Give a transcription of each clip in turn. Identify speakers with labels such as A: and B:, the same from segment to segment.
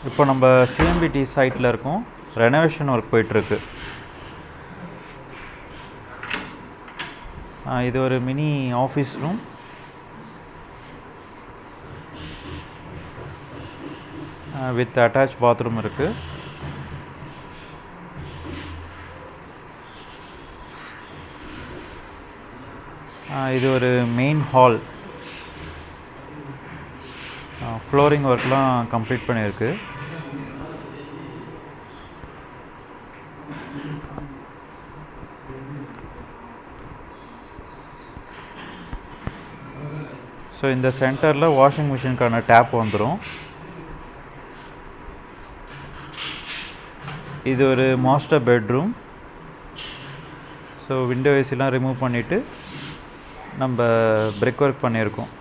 A: இப்போ நம்ம CMBT சைட்டில் இருக்கோம். ரெனோவேஷன் ஒர்க் போயிட்டுருக்கு. இது ஒரு mini office room. With attach bathroom இருக்குது. இது ஒரு மெயின் ஹால். ஃப்ளோரிங் ஒர்க்லாம் கம்ப்ளீட் பண்ணியிருக்கு. ஸோ இந்த சென்டரில் வாஷிங் மிஷினுக்கான டேப் வந்துடும். இது ஒரு மாஸ்டர் பெட்ரூம். ஸோ விண்டோ ஏசிலாம் ரிமூவ் பண்ணிவிட்டு நம்ம பிரிக் ஒர்க் பண்ணியிருக்கோம்.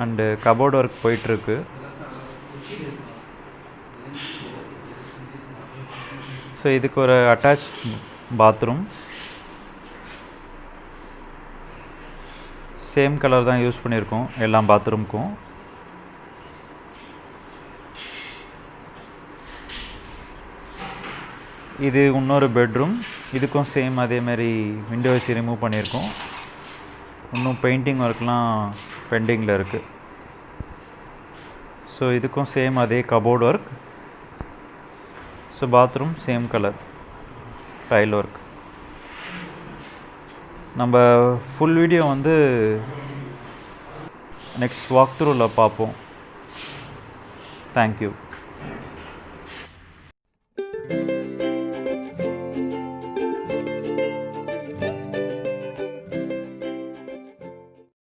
A: அண்டு கபோர்ட் ஒர்க் போயிட்டுருக்கு. ஸோ இதுக்கு ஒரு அட்டாச் பாத்ரூம். சேம் கலர் தான் யூஸ் பண்ணியிருக்கோம் எல்லா பாத்ரூம்க்கும். இது இன்னொரு பெட்ரூம். இதுக்கும் சேம் அதேமாரி விண்டோ ஏசி ரிமூவ் பண்ணியிருக்கோம். இன்னும் பெயிண்டிங் ஒர்க்லாம் பெண்டிங்கில் இருக்குது. ஸோ இதுக்கும் சேம் அதே cupboard work. So bathroom same colour tail work. நம்ம ஃபுல் வீடியோ வந்து நெக்ஸ்ட் வாக் த்ரூவில் பார்ப்போம். தேங்க்யூ.